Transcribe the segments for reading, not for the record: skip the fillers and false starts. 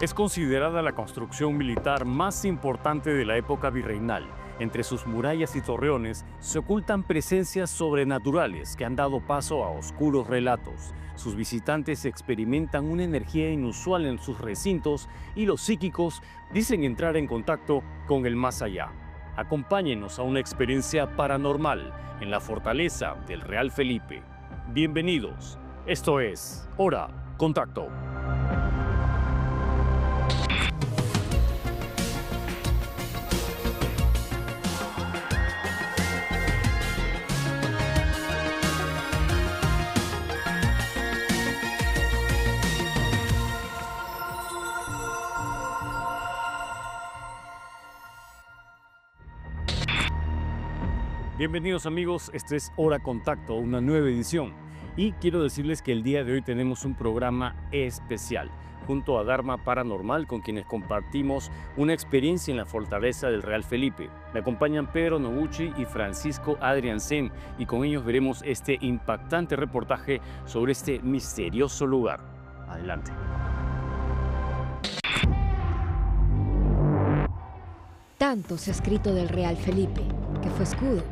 Es considerada la construcción militar más importante de la época virreinal. Entre sus murallas y torreones se ocultan presencias sobrenaturales que han dado paso a oscuros relatos. Sus visitantes experimentan una energía inusual en sus recintos y los psíquicos dicen entrar en contacto con el más allá. Acompáñenos a una experiencia paranormal en la fortaleza del Real Felipe. Bienvenidos. Esto es Hora Contacto. Bienvenidos amigos, este es Hora Contacto, una nueva edición. Y quiero decirles que el día de hoy tenemos un programa especial, junto a Dharma Paranormal, con quienes compartimos una experiencia en la fortaleza del Real Felipe. Me acompañan Pedro Noguchi y Francisco Adriansen, y con ellos veremos este impactante reportaje sobre este misterioso lugar. Adelante. Tanto se ha escrito del Real Felipe, que fue escudo,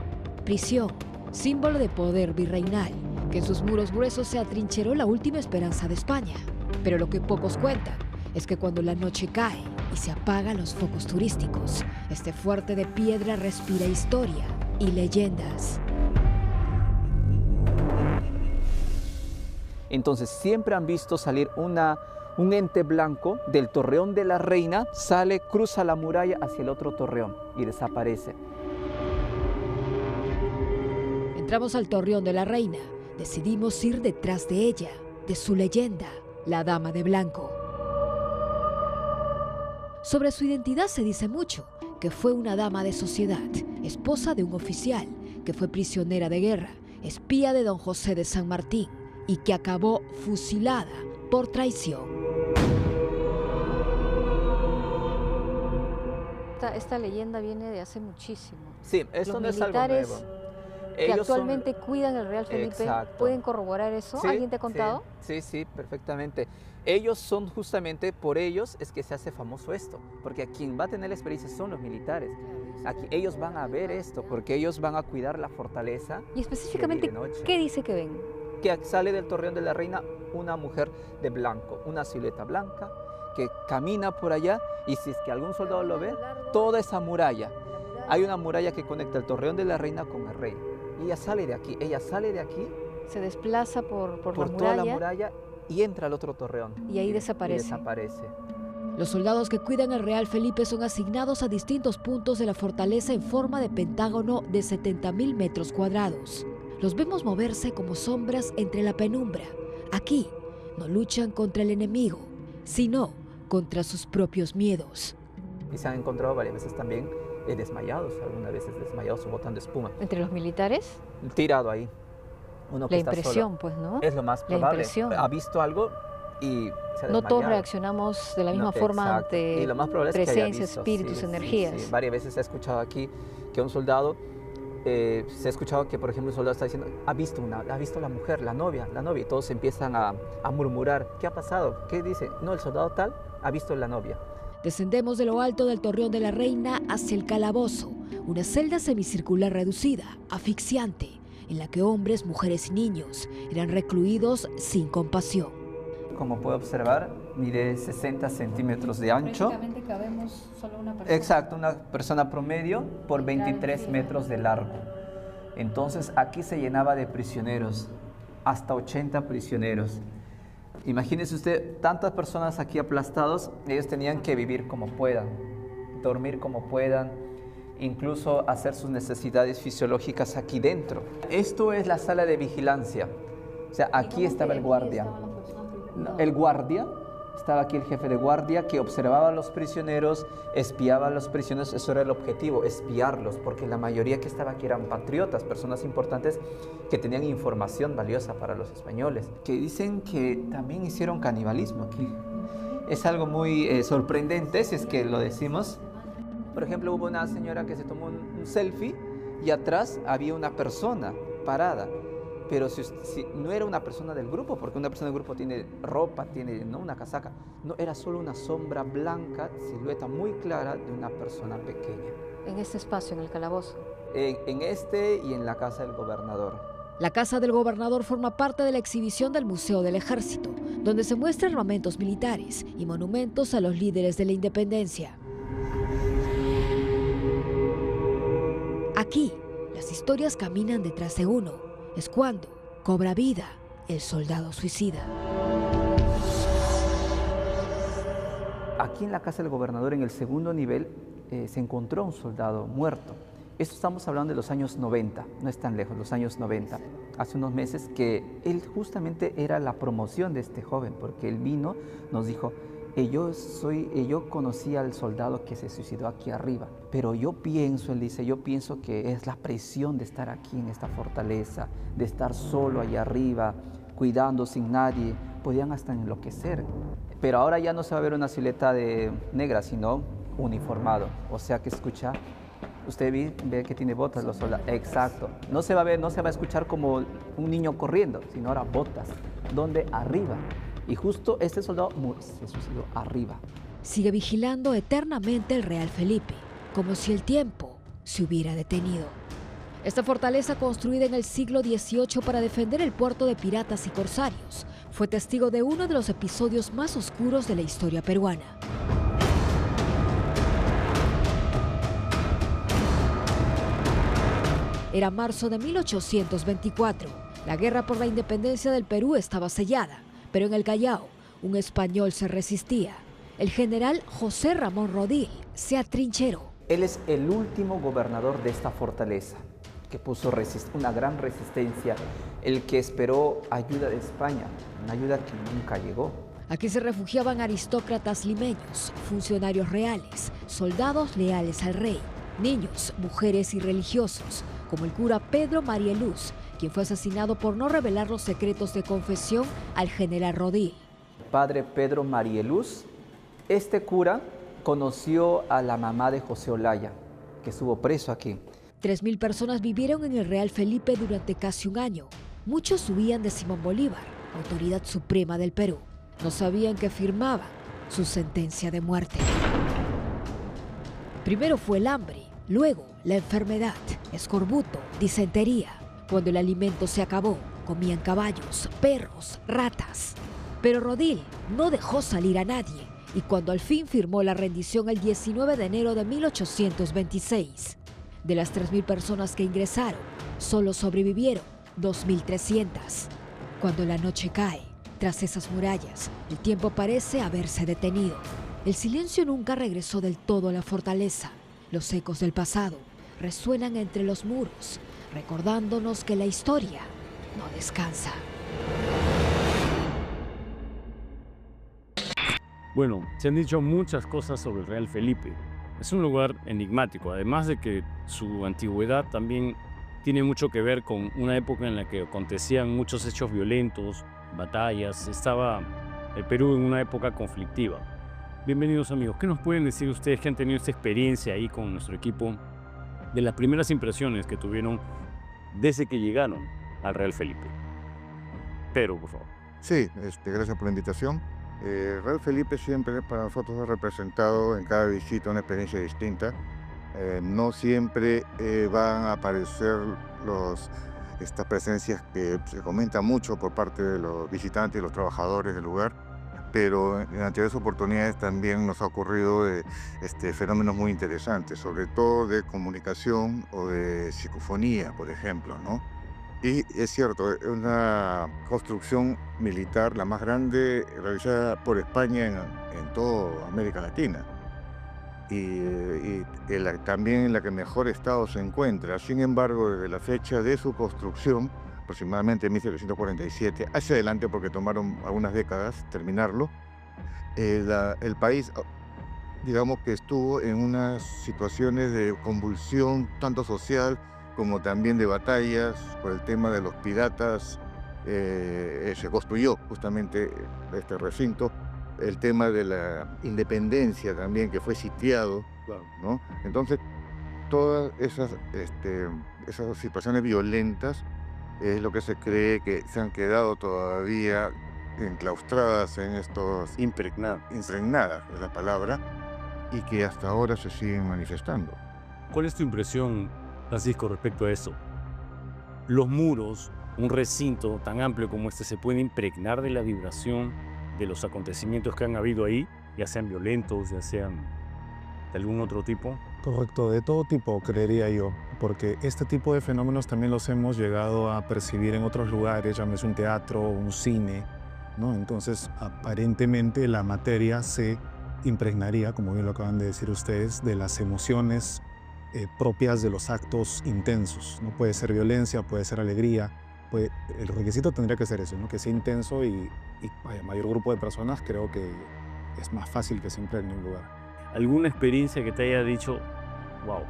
prisión, símbolo de poder virreinal, que en sus muros gruesos se atrincheró la última esperanza de España. Pero lo que pocos cuentan es que cuando la noche cae y se apagan los focos turísticos, este fuerte de piedra respira historia y leyendas. Entonces siempre han visto salir un ente blanco del torreón de la reina, sale, cruza la muralla hacia el otro torreón y desaparece. Entramos al torreón de la reina. Decidimos ir detrás de ella, de su leyenda, la Dama de Blanco. Sobre su identidad se dice mucho, que fue una dama de sociedad, esposa de un oficial, que fue prisionera de guerra, espía de don José de San Martín y que acabó fusilada por traición. Esta leyenda viene de hace muchísimo. Sí, esto no es algo militares nuevo. Que actualmente cuidan el Real Felipe, exacto. ¿Pueden corroborar eso? Sí, ¿Alguien te ha contado? Sí, perfectamente. Ellos son justamente, por ellos es que se hace famoso esto, porque a quien va a tener la experiencia son los militares. Aquí ellos van a ver esto, porque ellos van a cuidar la fortaleza. Y específicamente, ¿qué dice que ven? Que sale del torreón de la reina una mujer de blanco, una silueta blanca, que camina por allá, y si es que algún soldado lo ve, toda esa muralla, hay una muralla que conecta el torreón de la reina con el rey. Y ella sale de aquí, se desplaza por toda la muralla y entra al otro torreón. Y ahí desaparece. Los soldados que cuidan el Real Felipe son asignados a distintos puntos de la fortaleza en forma de pentágono de 70.000 metros cuadrados. Los vemos moverse como sombras entre la penumbra. Aquí no luchan contra el enemigo, sino contra sus propios miedos. Y se han encontrado varias veces también desmayados, algunas veces desmayados o botando espuma. ¿Entre los militares? Tirado ahí. Uno que la está impresión, solo. Pues, ¿no? Es lo más probable. Ha visto algo y se ha No todos desmayado. Reaccionamos de la misma forma ante y lo más probable es que haya visto, espíritus, energías. Sí. Varias veces se ha escuchado aquí que un soldado, se ha escuchado que, por ejemplo, un soldado está diciendo, ha visto la mujer, la novia, y todos empiezan a murmurar, ¿qué ha pasado? ¿Qué dice? No, el soldado tal ha visto la novia. Descendemos de lo alto del torreón de la reina hacia el calabozo, una celda semicircular reducida, asfixiante, en la que hombres, mujeres y niños eran recluidos sin compasión. Como puede observar, mide 60 centímetros de ancho. Prácticamente cabemos solo una persona. Exacto, una persona promedio por 23 metros de largo. Entonces aquí se llenaba de prisioneros, hasta 80 prisioneros. Imagínese usted, tantas personas aquí aplastados, ellos tenían que vivir como puedan, dormir como puedan, incluso hacer sus necesidades fisiológicas aquí dentro. Esto es la sala de vigilancia, o sea, aquí estaba el guardia. El guardia, estaba aquí el jefe de guardia que observaba a los prisioneros, espiaba a los prisioneros, eso era el objetivo, espiarlos, porque la mayoría que estaba aquí eran patriotas, personas importantes que tenían información valiosa para los españoles, que dicen que también hicieron canibalismo aquí. Es algo muy sorprendente si es que lo decimos. Por ejemplo, hubo una señora que se tomó un selfie y atrás había una persona parada. pero si no era una persona del grupo, porque una persona del grupo tiene ropa, tiene, ¿no?, una casaca. No, era solo una sombra blanca, silueta muy clara de una persona pequeña. En este espacio, en el calabozo. En este y en la casa del gobernador. La Casa del Gobernador forma parte de la exhibición del Museo del Ejército, donde se muestran armamentos militares y monumentos a los líderes de la independencia. Aquí, las historias caminan detrás de uno. Es cuando cobra vida el soldado suicida. Aquí en la casa del gobernador, en el segundo nivel, se encontró un soldado muerto. Esto estamos hablando de los años 90, no es tan lejos, los años 90. Hace unos meses que él justamente era la promoción de este joven, porque él vino, nos dijo, yo conocí al soldado que se suicidó aquí arriba, pero yo pienso, él dice, yo pienso que es la presión de estar aquí en esta fortaleza, de estar solo allá arriba, cuidando sin nadie, podían hasta enloquecer. Pero ahora ya no se va a ver una silueta negra, sino uniformado, o sea que escucha, usted ve que tiene botas los soldados, exacto, no se va a escuchar como un niño corriendo, sino ahora botas, donde arriba. Y justo este soldado se suicidó arriba. Sigue vigilando eternamente el Real Felipe, como si el tiempo se hubiera detenido. Esta fortaleza, construida en el siglo XVIII para defender el puerto de piratas y corsarios, fue testigo de uno de los episodios más oscuros de la historia peruana. Era marzo de 1824. La guerra por la independencia del Perú estaba sellada. Pero en el Callao, un español se resistía. El general José Ramón Rodil se atrincheró. Él es el último gobernador de esta fortaleza, que puso una gran resistencia, el que esperó ayuda de España, una ayuda que nunca llegó. Aquí se refugiaban aristócratas limeños, funcionarios reales, soldados leales al rey, niños, mujeres y religiosos, como el cura Pedro Marieluz, quien fue asesinado por no revelar los secretos de confesión al general Rodil. Padre Pedro Marieluz, este cura conoció a la mamá de José Olaya, que estuvo preso aquí. 3.000 personas vivieron en el Real Felipe durante casi un año. Muchos huían de Simón Bolívar, autoridad suprema del Perú. No sabían que firmaban su sentencia de muerte. Primero fue el hambre, luego la enfermedad, escorbuto, disentería. Cuando el alimento se acabó, comían caballos, perros, ratas. Pero Rodil no dejó salir a nadie y cuando al fin firmó la rendición el 19 de enero de 1826, de las 3.000 personas que ingresaron, solo sobrevivieron 2.300. Cuando la noche cae, tras esas murallas, el tiempo parece haberse detenido. El silencio nunca regresó del todo a la fortaleza. Los ecos del pasado resuenan entre los muros, recordándonos que la historia no descansa. Bueno, se han dicho muchas cosas sobre el Real Felipe. Es un lugar enigmático, además de que su antigüedad también tiene mucho que ver con una época en la que acontecían muchos hechos violentos, batallas. Estaba el Perú en una época conflictiva. Bienvenidos amigos, ¿qué nos pueden decir ustedes que han tenido esta experiencia ahí con nuestro equipo de las primeras impresiones que tuvieron desde que llegaron al Real Felipe? Pero, por favor. Sí, gracias por la invitación. Real Felipe siempre para nosotros ha representado en cada visita una experiencia distinta. No siempre van a aparecer estas presencias que se comentan mucho por parte de los visitantes y los trabajadores del lugar, pero en anteriores oportunidades también nos ha ocurrido fenómenos muy interesantes, sobre todo de comunicación o de psicofonía, por ejemplo, ¿no? Y es cierto, es una construcción militar la más grande realizada por España en toda América Latina y también en la que mejor estado se encuentra. Sin embargo, desde la fecha de su construcción, aproximadamente en 1747, hacia adelante, porque tomaron algunas décadas terminarlo, el país, digamos que estuvo en unas situaciones de convulsión, tanto social como también de batallas por el tema de los piratas. Se construyó justamente este recinto, el tema de la independencia también, que fue sitiado, ¿no? Entonces, todas esas situaciones violentas es lo que se cree que se han quedado todavía enclaustradas en estos... Impregnadas. Impregnadas, es la palabra, y que hasta ahora se siguen manifestando. ¿Cuál es tu impresión, Francisco, respecto a eso? Los muros, un recinto tan amplio como este, ¿se puede impregnar de la vibración de los acontecimientos que han habido ahí, ya sean violentos, ya sean de algún otro tipo? Correcto, de todo tipo, creería yo, porque este tipo de fenómenos también los hemos llegado a percibir en otros lugares, llámese un teatro, un cine, ¿no? Entonces, aparentemente la materia se impregnaría, como bien lo acaban de decir ustedes, de las emociones propias de los actos intensos, ¿no? Puede ser violencia, puede ser alegría, el requisito tendría que ser eso, ¿no? Que sea intenso y vaya, mayor grupo de personas, creo que es más fácil que se impregne un lugar. ¿Alguna experiencia que te haya dicho, wow,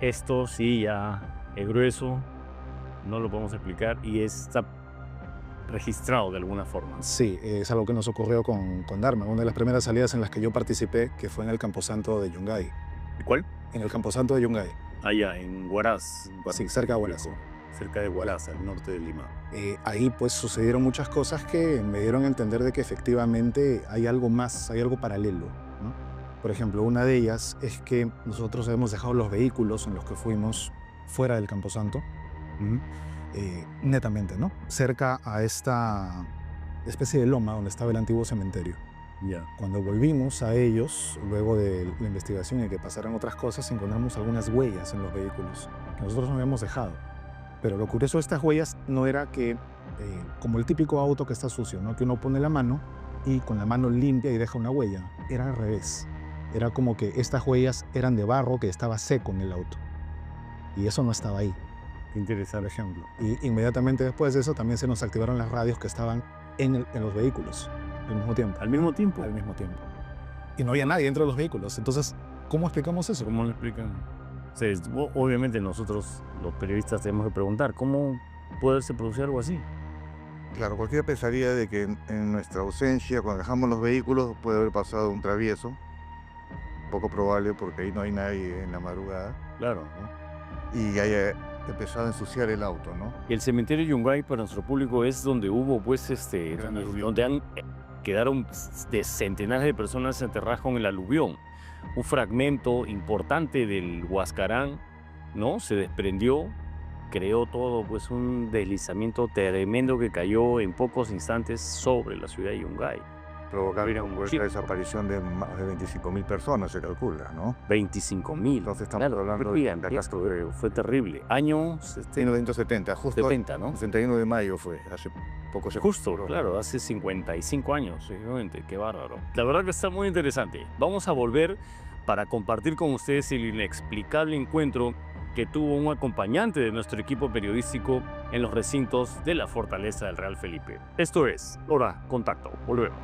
esto sí ya es grueso, no lo podemos explicar y está registrado de alguna forma? Sí, es algo que nos ocurrió con Dharma, una de las primeras salidas en las que yo participé, que fue en el Camposanto de Yungay. ¿Cuál? En el Camposanto de Yungay. Allá, en Huaraz. Sí, cerca de Huaraz. Cerca de Huaraz, al norte de Lima. Ahí pues sucedieron muchas cosas que me dieron a entender de que efectivamente hay algo más, hay algo paralelo, ¿no? Por ejemplo, una de ellas es que nosotros hemos dejado los vehículos en los que fuimos fuera del Camposanto, netamente, ¿no? Cerca a esta especie de loma donde estaba el antiguo cementerio. Yeah. Cuando volvimos a ellos, luego de la investigación y que pasaran otras cosas, encontramos algunas huellas en los vehículos que nosotros no habíamos dejado. Pero lo curioso de estas huellas no era que, como el típico auto que está sucio, ¿no? Que uno pone la mano y con la mano limpia y deja una huella. Era al revés. Era como que estas huellas eran de barro que estaba seco en el auto. Y eso no estaba ahí. Qué interesante. Por ejemplo. Y inmediatamente después de eso también se nos activaron las radios que estaban en los vehículos al mismo tiempo. ¿Al mismo tiempo? Al mismo tiempo. Y no había nadie dentro de los vehículos. Entonces, ¿cómo explicamos eso? ¿Cómo lo explican? Sí, obviamente nosotros, los periodistas, tenemos que preguntar, ¿cómo puede haberse producido algo así? Claro, cualquiera pensaría de que en nuestra ausencia, cuando dejamos los vehículos, puede haber pasado un travieso. Poco probable porque ahí no hay nadie en la madrugada. Claro, ¿no? Y haya empezado a ensuciar el auto, ¿no? Y el cementerio Yungay, para nuestro público, es donde hubo, pues, donde quedaron de centenares de personas enterradas con el aluvión. Un fragmento importante del Huascarán, ¿no? Se desprendió, creó todo, pues, un deslizamiento tremendo que cayó en pocos instantes sobre la ciudad de Yungay. Provocaron una desaparición de más de 25.000 personas, se calcula, ¿no? 25.000. Entonces estamos hablando de la catástrofe. Fue terrible. Año 1970, justo 70, ¿no? 61 de mayo fue, hace poco se Justo, claro, hace 55 años, seguramente. Qué bárbaro. La verdad que está muy interesante. Vamos a volver para compartir con ustedes el inexplicable encuentro que tuvo un acompañante de nuestro equipo periodístico en los recintos de la fortaleza del Real Felipe. Esto es Hora Contacto. Volvemos.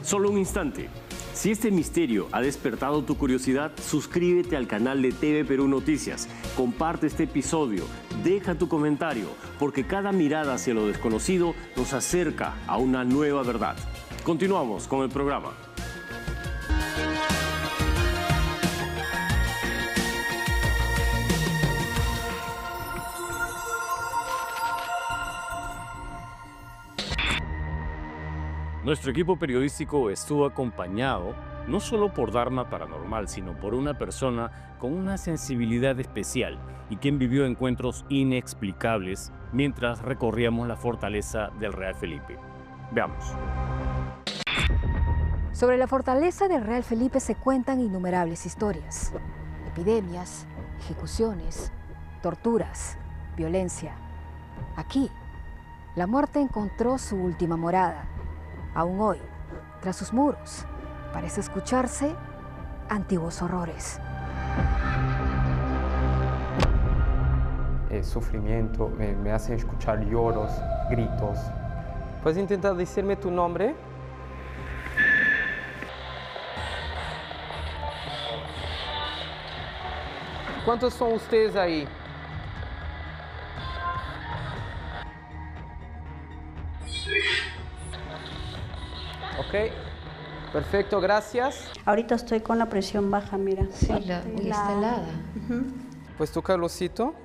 Solo un instante. Si este misterio ha despertado tu curiosidad, suscríbete al canal de TV Perú Noticias, comparte este episodio, deja tu comentario, porque cada mirada hacia lo desconocido nos acerca a una nueva verdad. Continuamos con el programa. Nuestro equipo periodístico estuvo acompañado no solo por Dharma Paranormal, sino por una persona con una sensibilidad especial y quien vivió encuentros inexplicables mientras recorríamos la fortaleza del Real Felipe. Veamos. Sobre la fortaleza del Real Felipe se cuentan innumerables historias. Epidemias, ejecuciones, torturas, violencia. Aquí, la muerte encontró su última morada. Aún hoy, tras sus muros, parece escucharse antiguos horrores. Sufrimiento, me hace escuchar lloros, gritos. ¿Puedes intentar decirme tu nombre? ¿Cuántos son ustedes ahí? Ok, perfecto, gracias. Ahorita estoy con la presión baja, mira. Sí, está helada. Pues tú, Carlosito.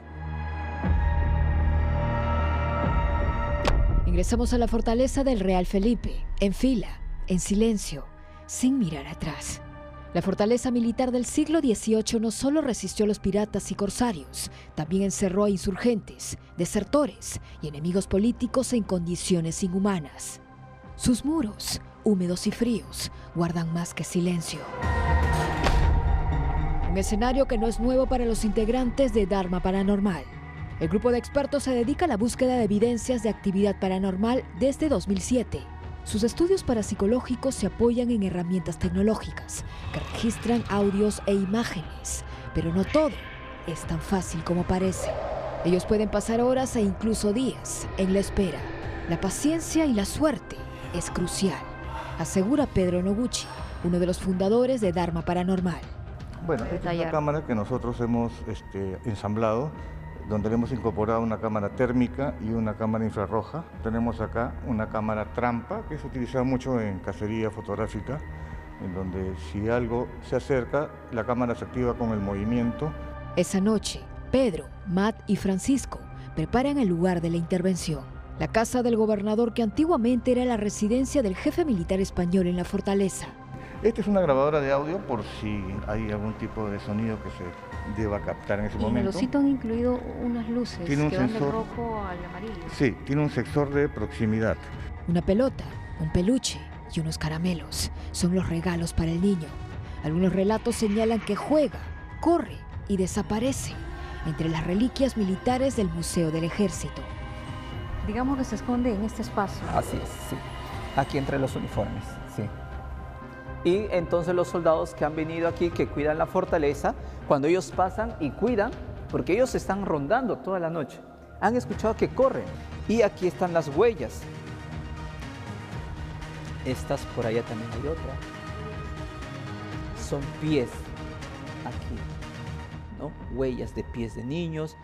Ingresamos a la fortaleza del Real Felipe, en fila, en silencio, sin mirar atrás. La fortaleza militar del siglo XVIII no solo resistió a los piratas y corsarios, también encerró a insurgentes, desertores y enemigos políticos en condiciones inhumanas. Sus muros, húmedos y fríos, guardan más que silencio. Un escenario que no es nuevo para los integrantes de Dharma Paranormal. El grupo de expertos se dedica a la búsqueda de evidencias de actividad paranormal desde 2007. Sus estudios parapsicológicos se apoyan en herramientas tecnológicas que registran audios e imágenes, pero no todo es tan fácil como parece. Ellos pueden pasar horas e incluso días en la espera. La paciencia y la suerte es crucial, asegura Pedro Noguchi, uno de los fundadores de Dharma Paranormal. Bueno, esta es una cámara que nosotros hemos ensamblado, donde le hemos incorporado una cámara térmica y una cámara infrarroja. Tenemos acá una cámara trampa, que es utilizada mucho en cacería fotográfica, en donde si algo se acerca, la cámara se activa con el movimiento. Esa noche, Pedro, Matt y Francisco preparan el lugar de la intervención. La casa del gobernador, que antiguamente era la residencia del jefe militar español en la fortaleza. Esta es una grabadora de audio por si hay algún tipo de sonido que se deba captar en ese momento. Y en el osito han incluido unas luces que van del rojo al amarillo. Sí, tiene un sensor de proximidad. Una pelota, un peluche y unos caramelos son los regalos para el niño. Algunos relatos señalan que juega, corre y desaparece entre las reliquias militares del Museo del Ejército. Digamos que se esconde en este espacio. Así es, sí. Aquí entre los uniformes, sí. Y entonces los soldados que han venido aquí, que cuidan la fortaleza, cuando ellos pasan y cuidan, porque ellos están rondando toda la noche, han escuchado que corren. Y aquí están las huellas. Estas por allá también hay otra. Son pies aquí, ¿no? Huellas de pies de niños,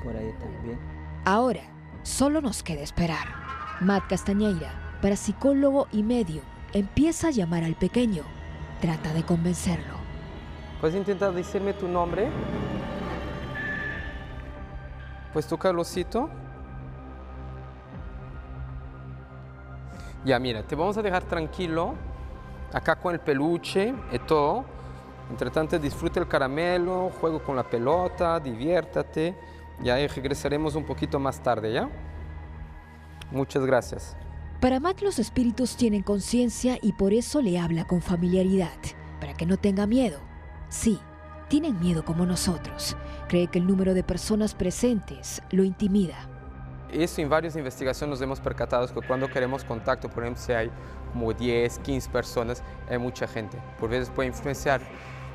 por allá también. Ahora, solo nos queda esperar. Matt Castañeira, parapsicólogo y medium, empieza a llamar al pequeño. Trata de convencerlo. ¿Puedes intentar decirme tu nombre? Pues tú, Carlosito. Ya, mira, te vamos a dejar tranquilo, acá con el peluche y todo. Entre tanto, disfruta el caramelo, juego con la pelota, diviértate. Ya regresaremos un poquito más tarde, ¿ya? Muchas gracias. Para Matt, los espíritus tienen conciencia y por eso le habla con familiaridad, para que no tenga miedo. Sí, tienen miedo como nosotros. Cree que el número de personas presentes lo intimida. Eso en varias investigaciones nos hemos percatado que cuando queremos contacto, por ejemplo, si hay como 10, 15 personas, hay mucha gente. Por veces puede influenciar.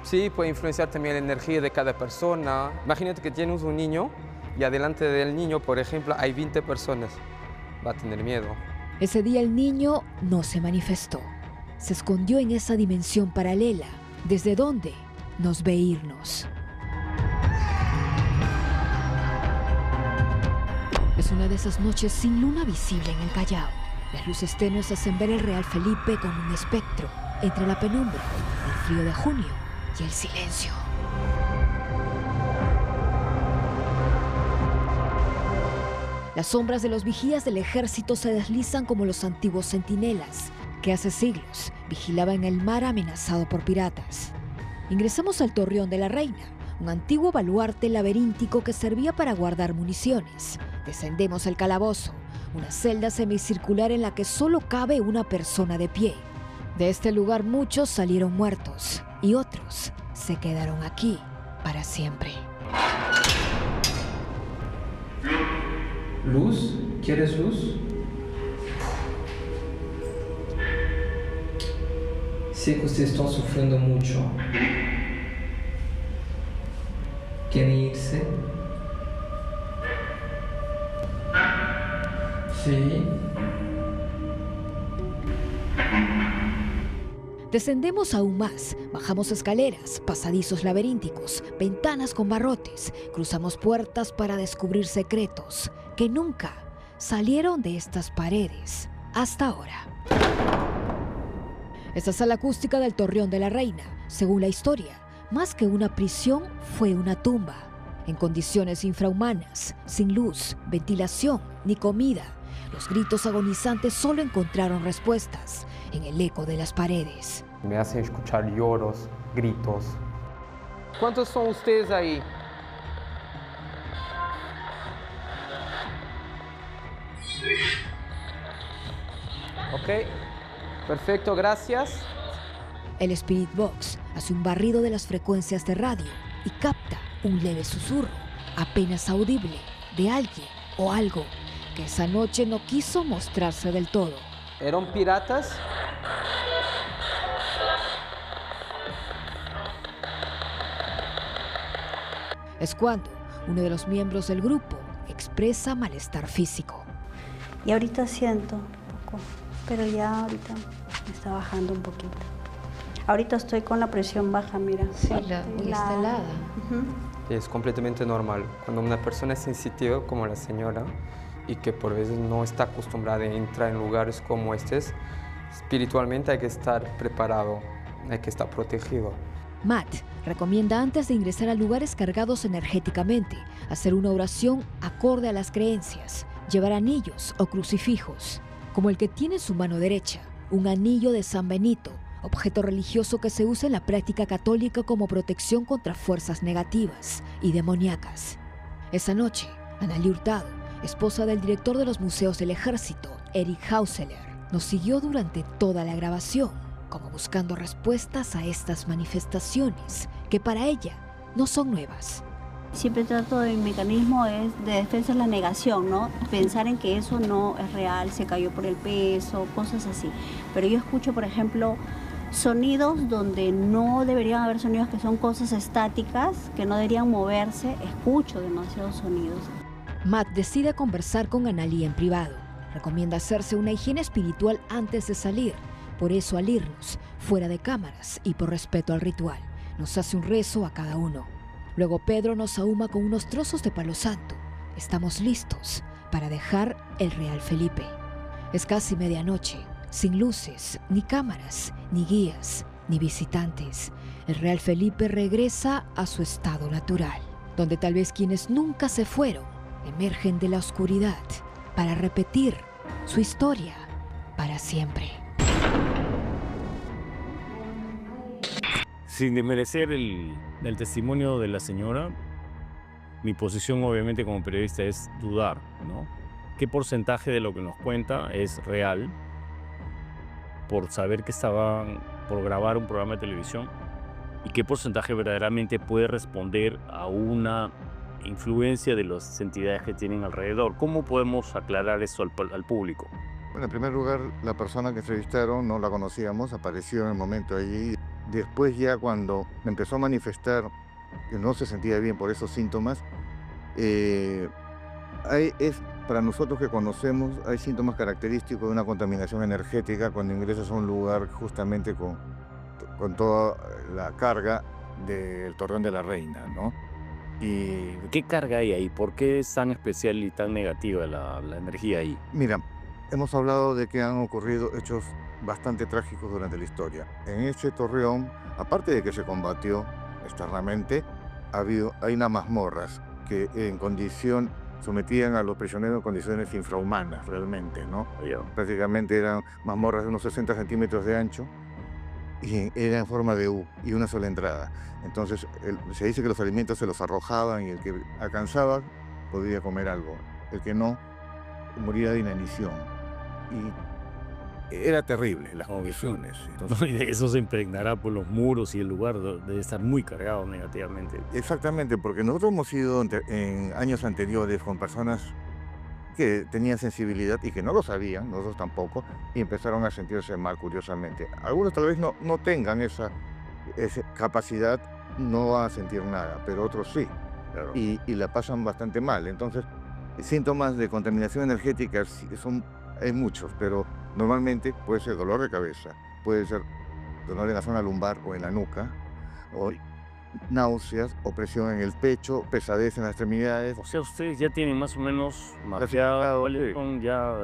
Sí, puede influenciar también la energía de cada persona. Imagínate que tienes un niño y adelante del niño, por ejemplo, hay 20 personas. Va a tener miedo. Ese día el niño no se manifestó. Se escondió en esa dimensión paralela, desde donde nos ve irnos. Es una de esas noches sin luna visible en el Callao. Las luces tenues hacen ver el Real Felipe como un espectro entre la penumbra, el frío de junio y el silencio. Las sombras de los vigías del ejército se deslizan como los antiguos centinelas, que hace siglos vigilaban el mar amenazado por piratas. Ingresamos al Torreón de la Reina, un antiguo baluarte laberíntico que servía para guardar municiones. Descendemos al calabozo, una celda semicircular en la que solo cabe una persona de pie. De este lugar muchos salieron muertos y otros se quedaron aquí para siempre. ¿Luz? ¿Quieres luz? Sé que ustedes están sufriendo mucho. ¿Quieren irse? Sí. Descendemos aún más, bajamos escaleras, pasadizos laberínticos, ventanas con barrotes, cruzamos puertas para descubrir secretos que nunca salieron de estas paredes hasta ahora. Esta sala acústica del Torreón de la Reina, según la historia, más que una prisión, fue una tumba, en condiciones infrahumanas, sin luz, ventilación ni comida. Los gritos agonizantes solo encontraron respuestas en el eco de las paredes. Me hacen escuchar lloros, gritos. ¿Cuántos son ustedes ahí? Ok, perfecto, gracias. El Spirit Box hace un barrido de las frecuencias de radio y capta un leve susurro, apenas audible, de alguien o algo que esa noche no quiso mostrarse del todo. ¿Eran piratas? Es cuando uno de los miembros del grupo expresa malestar físico. Y ahorita siento un poco, pero ya ahorita me está bajando un poquito. Ahorita estoy con la presión baja, mira. Sí, está helada. Es completamente normal. Cuando una persona es sensitiva, como la señora, y que por veces no está acostumbrada a entrar en lugares como estos, espiritualmente hay que estar preparado, hay que estar protegido. Matt recomienda antes de ingresar a lugares cargados energéticamente, hacer una oración acorde a las creencias, llevar anillos o crucifijos, como el que tiene en su mano derecha, un anillo de San Benito, objeto religioso que se usa en la práctica católica como protección contra fuerzas negativas y demoníacas. Esa noche, Analí Hurtado, esposa del director de los museos del ejército, Eric Hauseler, nos siguió durante toda la grabación, como buscando respuestas a estas manifestaciones que para ella no son nuevas. Siempre trato de mi mecanismo es de defensa es la negación, ¿no? Pensar en que eso no es real, se cayó por el peso, cosas así. Pero yo escucho, por ejemplo, sonidos donde no deberían haber sonidos, que son cosas estáticas, que no deberían moverse. Escucho demasiados sonidos. Matt decide conversar con Analí en privado. Recomienda hacerse una higiene espiritual antes de salir. Por eso, al irnos, fuera de cámaras y por respeto al ritual, nos hace un rezo a cada uno. Luego Pedro nos ahuma con unos trozos de palo santo. Estamos listos para dejar el Real Felipe. Es casi medianoche, sin luces, ni cámaras, ni guías, ni visitantes. El Real Felipe regresa a su estado natural, donde tal vez quienes nunca se fueron emergen de la oscuridad para repetir su historia para siempre. Sin desmerecer el testimonio de la señora, mi posición obviamente como periodista es dudar, ¿no? ¿Qué porcentaje de lo que nos cuenta es real por saber que estaban por grabar un programa de televisión? ¿Y qué porcentaje verdaderamente puede responder a una influencia de las entidades que tienen alrededor? ¿Cómo podemos aclarar eso al público? Bueno, en primer lugar, la persona que entrevistaron no la conocíamos, apareció en el momento allí. Después ya cuando empezó a manifestar que no se sentía bien por esos síntomas, para nosotros que conocemos, hay síntomas característicos de una contaminación energética cuando ingresas a un lugar justamente con toda la carga del Torreón de la Reina, ¿no? ¿Y qué carga hay ahí? ¿Por qué es tan especial y tan negativa la energía ahí? Mira, hemos hablado de que han ocurrido hechos bastante trágicos durante la historia. En este torreón, aparte de que se combatió externamente, hay unas mazmorras que sometían a los prisioneros en condiciones infrahumanas realmente, ¿no? Prácticamente eran mazmorras de unos 60 centímetros de ancho y era en forma de U y una sola entrada. Entonces se dice que los alimentos se los arrojaban y el que alcanzaba podía comer algo, el que no moría de inanición. Y era terrible las condiciones. Entonces, y eso se impregnará por los muros y el lugar debe estar muy cargado negativamente. Exactamente, porque nosotros hemos ido en años anteriores con personas que tenían sensibilidad y que no lo sabían, nosotros tampoco, y empezaron a sentirse mal, curiosamente. Algunos tal vez no tengan esa capacidad, no van a sentir nada, pero otros sí, claro. Y la pasan bastante mal. Entonces, síntomas de contaminación energética hay muchos, pero normalmente puede ser dolor de cabeza, puede ser dolor en la zona lumbar o en la nuca, náuseas, opresión en el pecho, pesadez en las extremidades. O sea, ustedes ya tienen más o menos mapeado cuáles son ya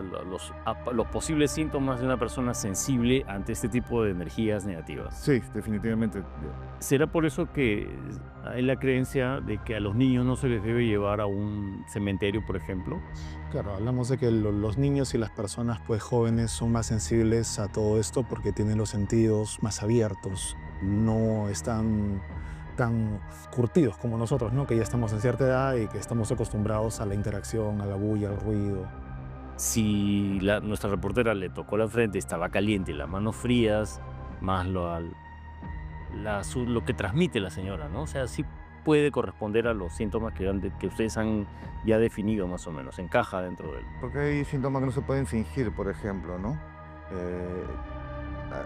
los posibles síntomas de una persona sensible ante este tipo de energías negativas. Sí, definitivamente. ¿Será por eso que hay la creencia de que a los niños no se les debe llevar a un cementerio, por ejemplo? Claro, hablamos de que los niños y las personas pues jóvenes son más sensibles a todo esto porque tienen los sentidos más abiertos, no están tan curtidos como nosotros, ¿no? Que ya estamos en cierta edad y que estamos acostumbrados a la interacción, a la bulla, al ruido. Si nuestra reportera le tocó la frente, estaba caliente, las manos frías, más lo que transmite la señora, ¿no? O sea, sí puede corresponder a los síntomas que ustedes han ya definido más o menos, encaja dentro de él. Porque hay síntomas que no se pueden fingir, por ejemplo, ¿no?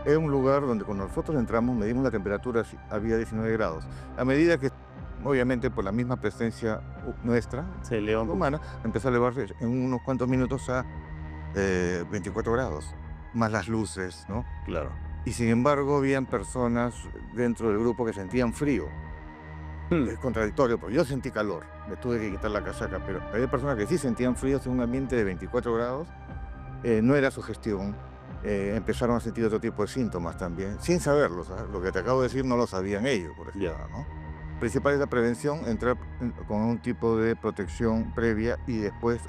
Es un lugar donde cuando nosotros entramos medimos la temperatura, había 19 grados. A medida que, obviamente por la misma presencia nuestra, humana, empezó a elevarse en unos cuantos minutos a 24 grados, más las luces, ¿no? Claro. Y sin embargo, habían personas dentro del grupo que sentían frío. Es contradictorio, porque yo sentí calor, me tuve que quitar la casaca, pero había personas que sí sentían frío en un ambiente de 24 grados. No era sugestión. Empezaron a sentir otro tipo de síntomas también, sin saberlo. ¿Sabes? Lo que te acabo de decir no lo sabían ellos, por ejemplo, ¿no? Principal es la prevención, entrar con un tipo de protección previa y después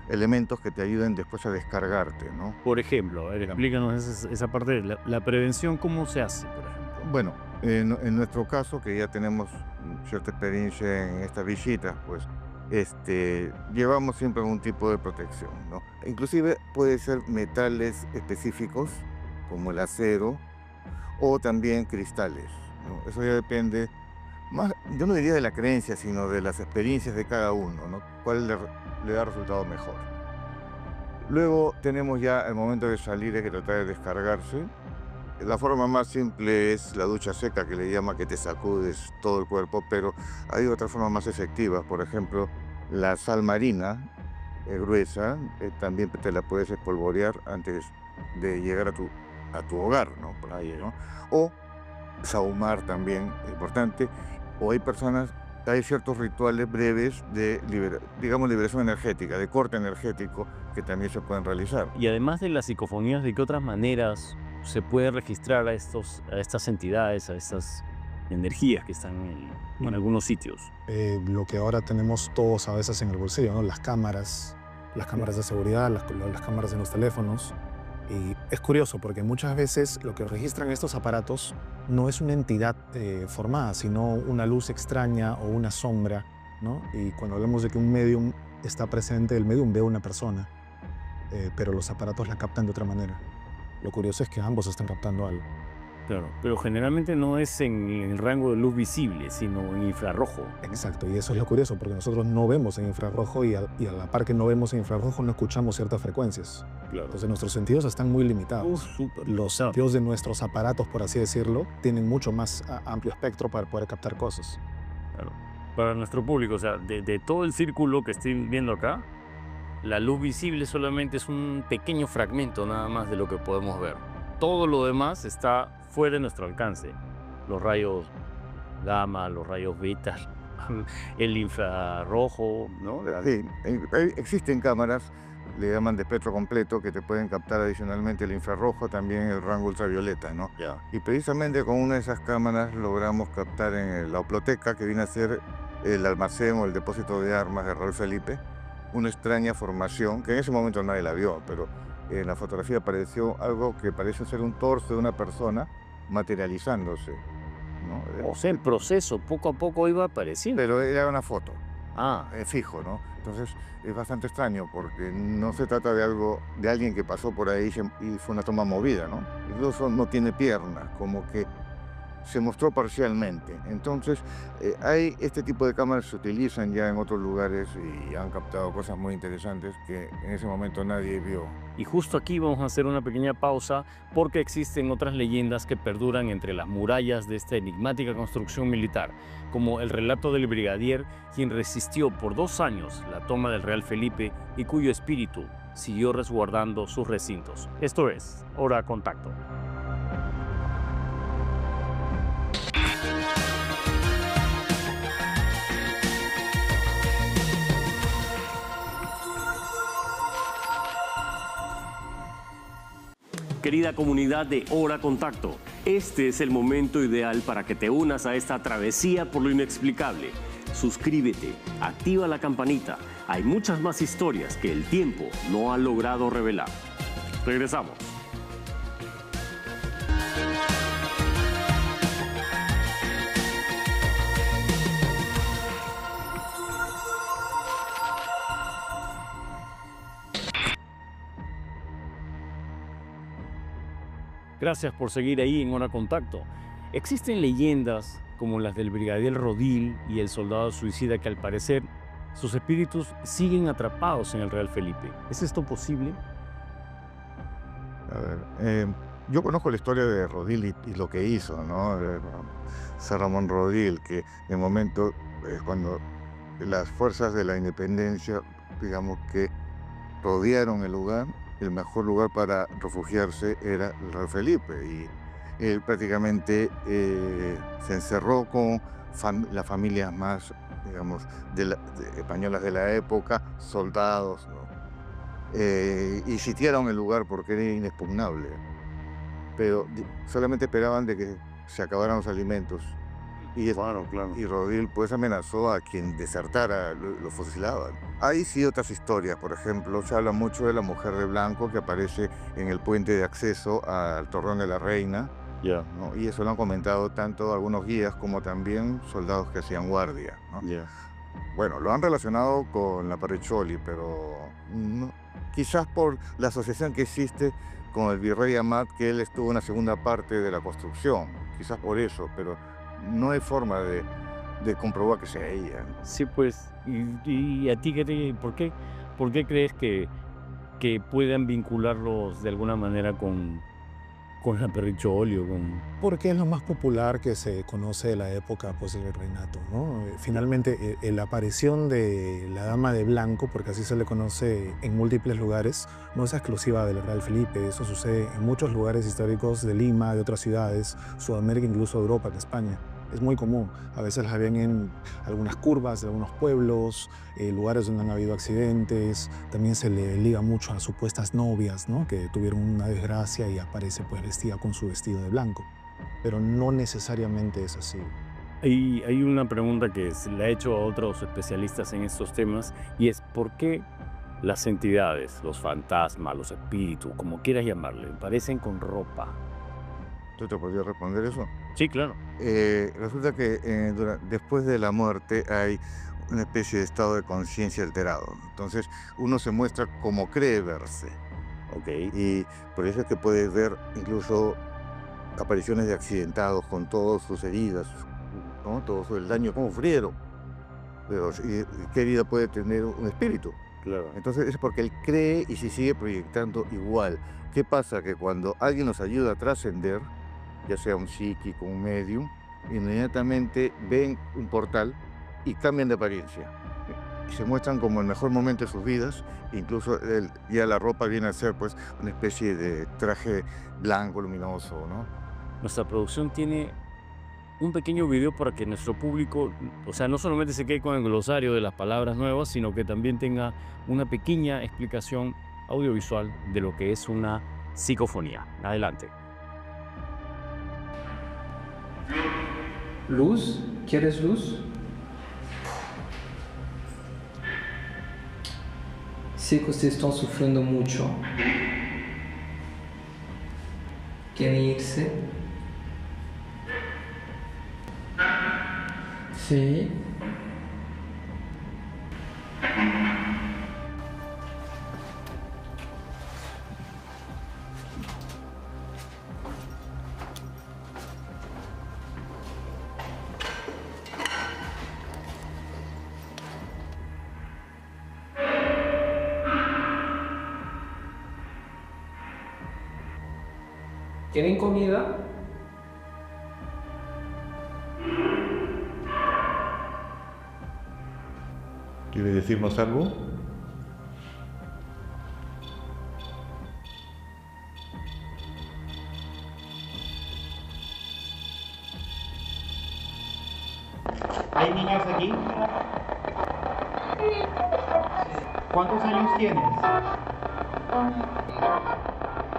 elementos que te ayuden después a descargarte, ¿no? Por ejemplo, explícanos esa parte de la prevención, ¿cómo se hace, por ejemplo? Bueno, en nuestro caso, que ya tenemos cierta experiencia en estas visitas, pues llevamos siempre algún tipo de protección, ¿no? Inclusive puede ser metales específicos, como el acero, o también cristales, ¿no? Eso ya depende, más, yo no diría de la creencia, sino de las experiencias de cada uno, ¿no? Cuál le da resultado mejor. Luego tenemos ya el momento de salir, hay que tratar de descargarse. La forma más simple es la ducha seca, que le llama, que te sacudes todo el cuerpo, pero hay otras formas más efectivas. Por ejemplo, la sal marina gruesa, también te la puedes espolvorear antes de llegar a tu hogar, ¿no? Por ahí, ¿no? O sahumar también, importante. O hay ciertos rituales breves de liberación energética, de corte energético, que también se pueden realizar. Y además de las psicofonías, ¿de qué otras maneras se puede registrar a estas entidades, a estas energías que están en algunos sitios? Lo que ahora tenemos todos a veces en el bolsillo, ¿no? Las cámaras de seguridad, las cámaras en los teléfonos. Y es curioso porque muchas veces lo que registran estos aparatos no es una entidad formada, sino una luz extraña o una sombra, ¿no? Y cuando hablamos de que un medium está presente, el medium ve a una persona, pero los aparatos la captan de otra manera. Lo curioso es que ambos están captando algo. Claro, pero generalmente no es en el rango de luz visible, sino en infrarrojo. Exacto, y eso es lo curioso, porque nosotros no vemos en infrarrojo y a la par que no vemos en infrarrojo no escuchamos ciertas frecuencias. Claro. Entonces nuestros sentidos están muy limitados. Los sentidos de nuestros aparatos, por así decirlo, tienen mucho más amplio espectro para poder captar cosas. Claro. Para nuestro público, o sea, de todo el círculo que estoy viendo acá, la luz visible solamente es un pequeño fragmento nada más de lo que podemos ver. Todo lo demás está fuera de nuestro alcance. Los rayos gamma, los rayos beta, el infrarrojo, ¿no? Sí, existen cámaras, le llaman de espectro completo, que te pueden captar adicionalmente el infrarrojo, también el rango ultravioleta, ¿no? Ya. Y precisamente con una de esas cámaras logramos captar en la Oploteca, que viene a ser el almacén o el depósito de armas de Raúl Felipe, una extraña formación, que en ese momento nadie la vio, pero en la fotografía apareció algo que parece ser un torso de una persona materializándose, ¿no? O sea, el proceso poco a poco iba apareciendo. Pero era una foto, fijo, ¿no? Entonces es bastante extraño porque no se trata de algo, de alguien que pasó por ahí y fue una toma movida, ¿no? Incluso no tiene piernas, como que se mostró parcialmente. Entonces, este tipo de cámaras se utilizan ya en otros lugares y han captado cosas muy interesantes que en ese momento nadie vio. Y justo aquí vamos a hacer una pequeña pausa porque existen otras leyendas que perduran entre las murallas de esta enigmática construcción militar, como el relato del brigadier, quien resistió por 2 años la toma del Real Felipe y cuyo espíritu siguió resguardando sus recintos. Esto es Hora Contacto. querida comunidad de Hora Contacto. Este es el momento ideal para que te unas a esta travesía por lo inexplicable. Suscríbete, activa la campanita. Hay muchas más historias que el tiempo no ha logrado revelar. Regresamos. Gracias por seguir ahí en Hora Contacto. Existen leyendas como las del brigadier Rodil y el soldado suicida que al parecer sus espíritus siguen atrapados en el Real Felipe. ¿Es esto posible? A ver, yo conozco la historia de Rodil y lo que hizo, ¿no? San Ramón Rodil, que en el momento cuando las fuerzas de la independencia, digamos que rodearon el lugar, el mejor lugar para refugiarse era el Real Felipe, y él prácticamente se encerró con las familias más, digamos, españolas de la época, soldados, ¿no? Y sitiaron el lugar porque era inexpugnable, pero solamente esperaban de que se acabaran los alimentos. Y Rodil pues amenazó a quien desertara, lo fusilaban. Hay sí otras historias, por ejemplo, se habla mucho de la mujer de blanco que aparece en el puente de acceso al Torreón de la Reina, ¿no? Y eso lo han comentado tanto algunos guías como también soldados que hacían guardia, ¿no? Bueno, lo han relacionado con la Parriccioli, pero no, quizás por la asociación que existe con el virrey Amat, que él estuvo en la segunda parte de la construcción, quizás por eso, pero no hay forma de comprobar que sea ella. Sí, pues, ¿y a ti por qué crees que puedan vincularlos de alguna manera con la Parriccioli o con...? Porque es lo más popular que se conoce de la época pues, del virreinato, ¿no? Finalmente, la aparición de la Dama de Blanco, porque así se le conoce en múltiples lugares, no es exclusiva del Real Felipe. Eso sucede en muchos lugares históricos de Lima, de otras ciudades, Sudamérica, incluso Europa, en España. Es muy común. A veces las ven en algunas curvas de algunos pueblos, lugares donde han habido accidentes. También se le liga mucho a supuestas novias, ¿no? Que tuvieron una desgracia y aparece pues, vestida con su vestido de blanco. Pero no necesariamente es así. Hay una pregunta que se le ha hecho a otros especialistas en estos temas, y es ¿por qué las entidades, los fantasmas, los espíritus, como quieras llamarle, aparecen con ropa? ¿Tú te podrías responder eso? Sí, claro. Resulta que después de la muerte hay una especie de estado de conciencia alterado. Entonces uno se muestra como cree verse. ¿Okay? Y por eso es que puedes ver incluso apariciones de accidentados con todas sus heridas, ¿no? Todo el daño como sufrieron. Pero ¿qué herida puede tener un espíritu? Claro. Entonces es porque él cree y se sigue proyectando igual. ¿Qué pasa? Que cuando alguien nos ayuda a trascender, ya sea un psíquico, un medium, inmediatamente ven un portal y cambian de apariencia. Y se muestran como el mejor momento de sus vidas. Incluso ya la ropa viene a ser pues, una especie de traje blanco, luminoso, ¿no? Nuestra producción tiene un pequeño video para que nuestro público, o sea, no solamente se quede con el glosario de las palabras nuevas, sino que también tenga una pequeña explicación audiovisual de lo que es una psicofonía. Adelante. Luz, ¿quieres luz? Sé que ustedes están sufriendo mucho. ¿Quieren irse? Sí. ¿Quieren comida? ¿Quiere decirnos algo? ¿Hay niños aquí? ¿Cuántos años tienes?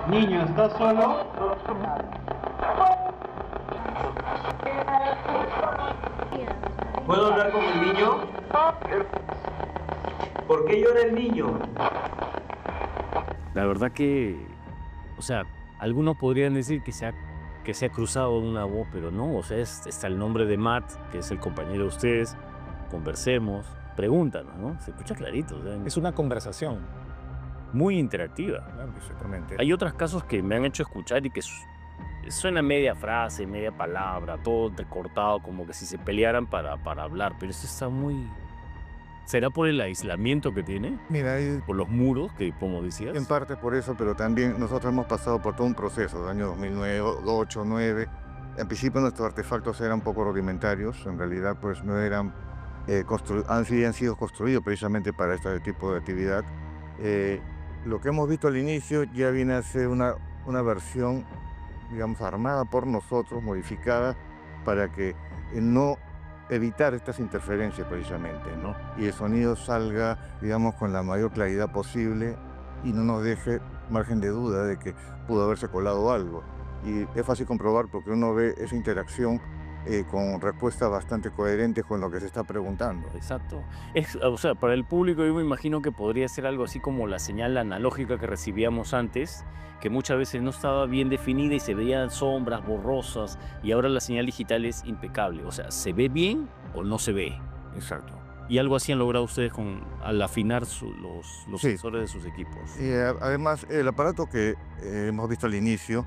Niño, ¿estás solo? ¿Puedo hablar con el niño? ¿Por qué llora el niño? La verdad que, o sea, algunos podrían decir que se ha cruzado una voz, pero no, o sea, está el nombre de Matt, que es el compañero de ustedes, conversemos, pregúntanos, ¿no? Se escucha clarito. O sea, Es una conversación. muy interactiva. Claro, exactamente. Hay otros casos que me han hecho escuchar y que suena media frase, media palabra, todo recortado, como que si se pelearan para hablar, pero esto está muy... ¿Será por el aislamiento que tiene? Mira, ¿Por los muros, que como decías? en parte por eso, pero también nosotros hemos pasado por todo un proceso, del año 2009, 2008, 2009. En principio nuestros artefactos eran un poco rudimentarios, en realidad pues no eran, han sido construidos precisamente para este tipo de actividad. Lo que hemos visto al inicio ya viene a ser una versión, digamos, armada por nosotros, modificada, para que no evitar estas interferencias precisamente, ¿no? Y el sonido salga, digamos, con la mayor claridad posible y no nos deje margen de duda de que pudo haberse colado algo. Y es fácil comprobar porque uno ve esa interacción con respuestas bastante coherentes con lo que se está preguntando. Exacto. O sea, para el público yo me imagino que podría ser algo así como la señal analógica que recibíamos antes, que muchas veces no estaba bien definida y se veían sombras borrosas, y ahora la señal digital es impecable. O sea, ¿se ve bien o no se ve? Exacto. Y algo así han logrado ustedes al afinar los Sí. sensores de sus equipos. Y además, el aparato que hemos visto al inicio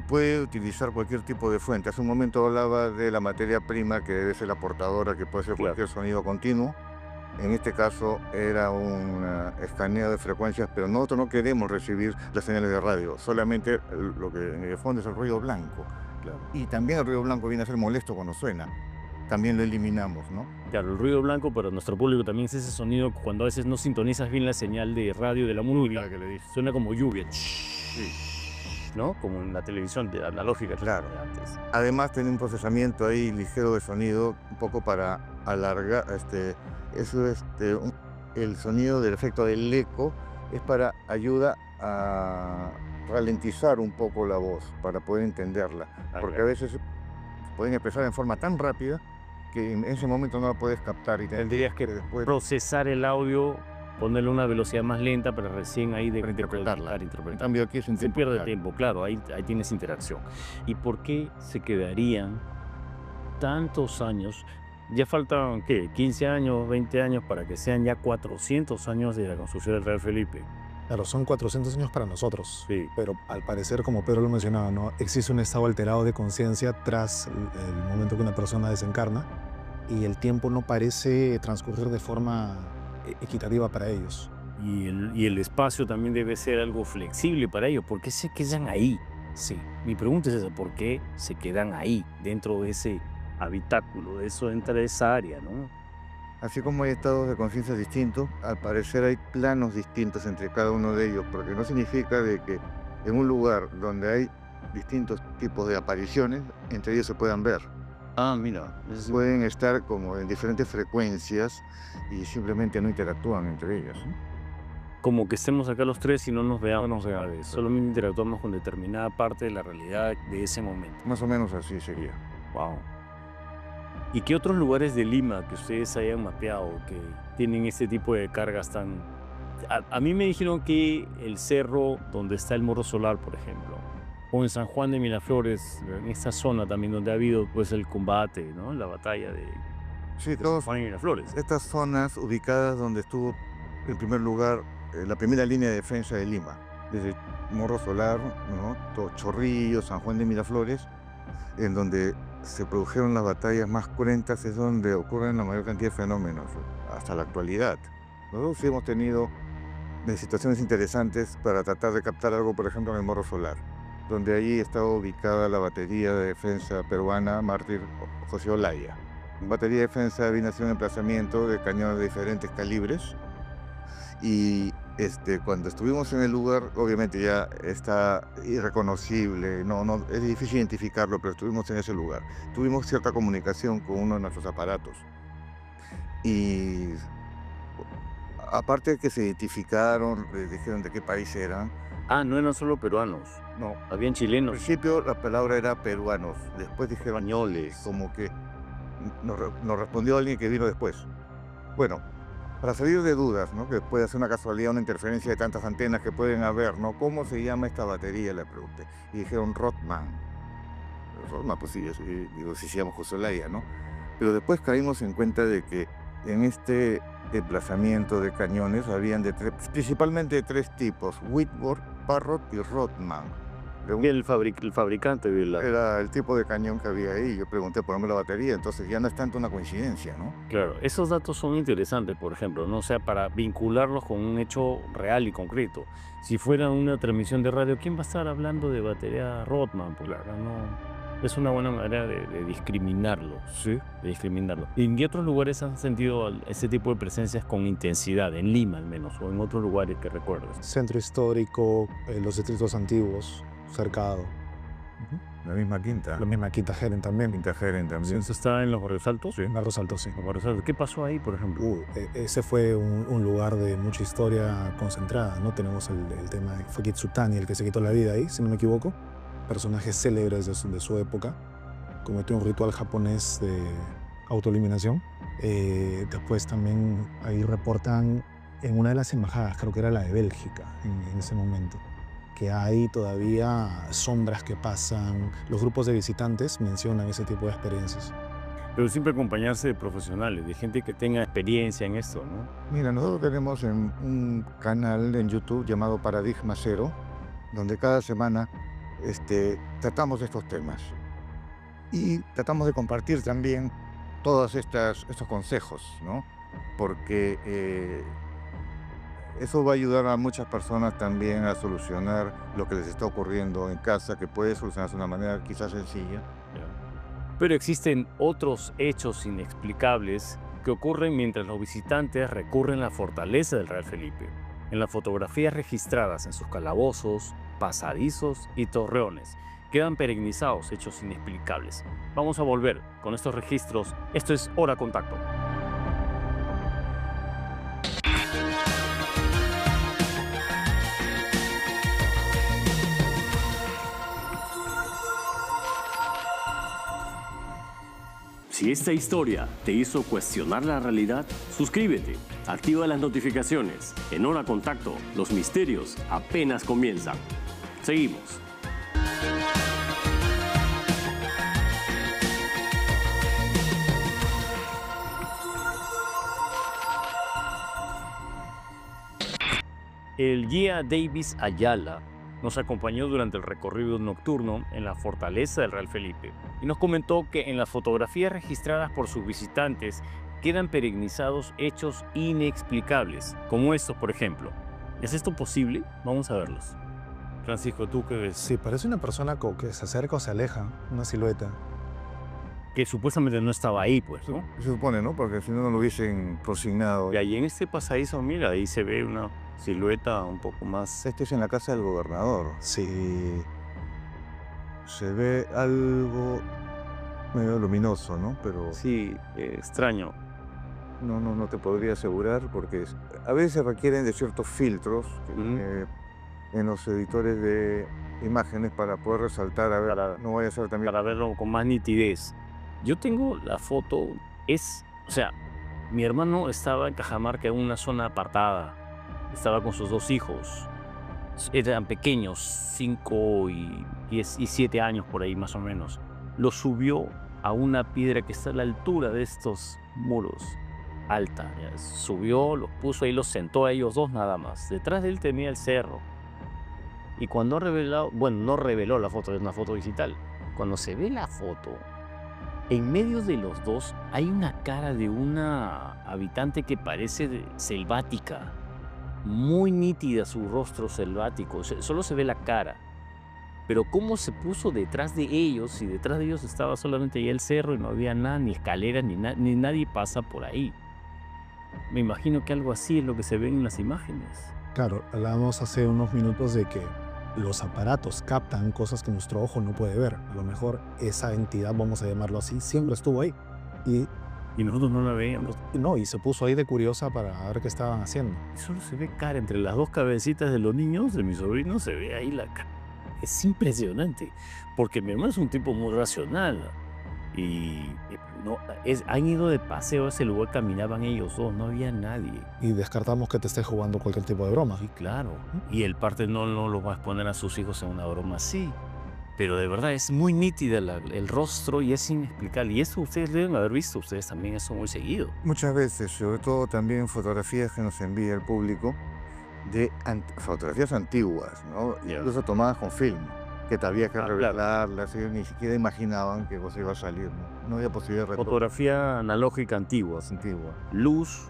puede utilizar cualquier tipo de fuente. Hace un momento hablaba de la materia prima, que debe ser la portadora, que puede ser cualquier sonido continuo. En este caso era un escaneo de frecuencias, pero nosotros no queremos recibir las señales de radio, solamente lo que en el fondo es el ruido blanco. Claro. Y también el ruido blanco viene a ser molesto cuando suena. También lo eliminamos, ¿no? Claro, el ruido blanco para nuestro público también es ese sonido cuando a veces no sintonizas bien la señal de radio de la muralla, que le dice, suena como lluvia. Sí. ¿No? Como en la televisión de analógica. Claro. De antes. Además tiene un procesamiento ahí ligero de sonido, un poco para alargar, el sonido del efecto del eco es para ayuda a ralentizar un poco la voz, para poder entenderla, porque a veces pueden expresar en forma tan rápida que en ese momento no la puedes captar y tendrías que después procesar el audio, ponerle una velocidad más lenta para recién ahí de interpretarla. En cambio aquí es en se tiempo pierde real. tiempo, claro, ahí tienes interacción. ¿Y por qué se quedarían tantos años? Ya faltan, ¿qué? 15 años, 20 años para que sean ya 400 años de la construcción del Real Felipe. Claro, son 400 años para nosotros, Sí. pero al parecer, como Pedro lo mencionaba, ¿no? Existe un estado alterado de conciencia tras el momento que una persona desencarna y el tiempo no parece transcurrir de forma equitativa para ellos. Y el espacio también debe ser algo flexible para ellos. ¿Por qué se quedan ahí? Sí. Mi pregunta es esa, ¿por qué se quedan ahí, dentro de ese habitáculo, de eso, dentro de esa área, ¿no? Así como hay estados de conciencia distintos, al parecer hay planos distintos entre cada uno de ellos, porque no significa de que en un lugar donde hay distintos tipos de apariciones, entre ellos se puedan ver. Ah, mira. Pueden estar como en diferentes frecuencias y simplemente no interactúan entre ellas. Como que estemos acá los tres y no nos veamos, solamente interactuamos con determinada parte de la realidad de ese momento. Más o menos así sería. Wow. ¿Y qué otros lugares de Lima que ustedes hayan mapeado que tienen este tipo de cargas tan... A mí me dijeron que el cerro donde está el Morro Solar, por ejemplo, o en San Juan de Miraflores, en esta zona también donde ha habido pues el combate, ¿no? La batalla de Sí, San todas Juan de Miraflores. estas zonas ubicadas donde estuvo en primer lugar la primera línea de defensa de Lima, desde Morro Solar, ¿no? Chorrillos, San Juan de Miraflores, en donde se produjeron las batallas más cruentas, es donde ocurren la mayor cantidad de fenómenos hasta la actualidad. Nosotros sí hemos tenido situaciones interesantes para tratar de captar algo, por ejemplo, en el Morro Solar, donde allí estaba ubicada la batería de defensa peruana Mártir José Olaya. Batería de defensa vino a ser un emplazamiento de cañones de diferentes calibres y cuando estuvimos en el lugar, obviamente ya está irreconocible, es difícil identificarlo, pero estuvimos en ese lugar. Tuvimos cierta comunicación con uno de nuestros aparatos. Y aparte de que se identificaron, les dijeron de qué país eran, Ah, no eran solo peruanos. No. Habían Al chilenos. principio la palabra era peruanos, después dijeron españoles, como que nos respondió alguien que vino después. Bueno, para salir de dudas, ¿no? Que puede ser una casualidad, una interferencia de tantas antenas que pueden haber, ¿no? ¿Cómo se llama esta batería? Le pregunté. Y dijeron Rothman. Rothman, pues sí, digo, si se llama José Olaya, ¿no? Pero después caímos en cuenta de que en este emplazamiento de cañones habían principalmente de tres tipos: Whitworth, Parrott y Rothman. El fabricante de la... Era el tipo de cañón que había ahí. Yo pregunté por la batería, entonces ya no es tanto una coincidencia, ¿no? Claro, esos datos son interesantes, por ejemplo, ¿no? O sea, para vincularlos con un hecho real y concreto. Si fuera una transmisión de radio, ¿quién va a estar hablando de batería Rothman? Pues claro, no... Es una buena manera de discriminarlo. Sí. De discriminarlo. ¿Y en qué otros lugares han sentido ese tipo de presencias con intensidad? En Lima, al menos, o en otros lugares que recuerdes. Centro histórico, los distritos antiguos, Cercado. La misma quinta. La misma Quinta Jeren también. Quinta Jeren también. ¿Eso está en los Barrios Altos? Sí, en Barrios Altos, sí. Los Barrios Altos. ¿Qué pasó ahí, por ejemplo? Ese fue un lugar de mucha historia concentrada, ¿no? Tenemos el tema de Fakir Tsutani, el que se quitó la vida ahí, si no me equivoco. Personajes célebres de su época. Cometió un ritual japonés de autoeliminación. Después también ahí reportan en una de las embajadas, creo que era la de Bélgica en ese momento, que hay todavía sombras que pasan. Los grupos de visitantes mencionan ese tipo de experiencias. Pero siempre acompañarse de profesionales, de gente que tenga experiencia en esto, ¿no? Mira, nosotros tenemos un canal en YouTube llamado Paradigma Cero, donde cada semana tratamos estos temas y tratamos de compartir también todos estos consejos, ¿no? Porque eso va a ayudar a muchas personas también a solucionar lo que les está ocurriendo en casa, que puede solucionarse de una manera quizás sencilla. Pero existen otros hechos inexplicables que ocurren mientras los visitantes recurren a la fortaleza del Real Felipe. En las fotografías registradas en sus calabozos, pasadizos y torreones, quedan perennizados hechos inexplicables. Vamos a volver con estos registros. Esto es Hora Contacto. Si esta historia te hizo cuestionar la realidad, suscríbete, activa las notificaciones. En Hora Contacto, los misterios apenas comienzan. Seguimos. El guía Davis Ayala nos acompañó durante el recorrido nocturno en la fortaleza del Real Felipe y nos comentó que en las fotografías registradas por sus visitantes quedan perennizados hechos inexplicables, como estos, por ejemplo. ¿Es esto posible? Vamos a verlos. Francisco, ¿tú qué ves? Sí, parece una persona que se acerca o se aleja, una silueta. Que supuestamente no estaba ahí, pues, ¿no? Se supone, ¿no? Porque si no, no lo hubiesen prosignado. Y ahí en este pasadizo, mira, ahí se ve una silueta un poco más... Este es en la casa del gobernador. Sí. Se ve algo medio luminoso, ¿no? Pero... Sí, extraño. No te podría asegurar porque a veces requieren de ciertos filtros en los editores de imágenes para poder resaltar, a ver, no vaya a ser también... Para verlo con más nitidez. Yo tengo la foto, o sea, mi hermano estaba en Cajamarca en una zona apartada, estaba con sus dos hijos, eran pequeños, 5 y 7 años por ahí más o menos. Lo subió a una piedra que está a la altura de estos muros, alta, ya. Subió, los puso ahí, los sentó a ellos dos nada más. Detrás de él tenía el cerro. Y cuando no reveló la foto, es una foto digital. Cuando se ve la foto, en medio de los dos hay una cara de una habitante que parece selvática. Muy nítida su rostro selvático, solo se ve la cara. Pero cómo se puso detrás de ellos, y detrás de ellos estaba solamente ahí el cerro y no había nada, ni escaleras, ni nadie pasa por ahí. Me imagino que algo así es lo que se ve en las imágenes. Claro, hablábamos hace unos minutos de que los aparatos captan cosas que nuestro ojo no puede ver. A lo mejor esa entidad, vamos a llamarlo así, siempre estuvo ahí. Y Y nosotros no la veíamos. No, y se puso ahí de curiosa para ver qué estaban haciendo. Y solo se ve cara entre las dos cabecitas de los niños, de mi sobrino, se ve ahí la cara. Es impresionante, porque mi hermano es un tipo muy racional. Y no, han ido de paseo a ese lugar, caminaban ellos dos, no había nadie. Y descartamos que te esté jugando cualquier tipo de broma. Sí, claro. Y el parte no lo va a exponer a sus hijos en una broma así. Pero de verdad es muy nítida el rostro y es inexplicable. Y eso ustedes deben haber visto, ustedes también eso muy seguido. Muchas veces, sobre todo también fotografías que nos envía el público de fotografías antiguas, ¿no? Incluso tomadas con film, que te había que revelarlas, ellos ni siquiera imaginaban que cosa iba a salir, ¿no? No había posibilidad de retorno. Fotografía analógica antigua. Luz,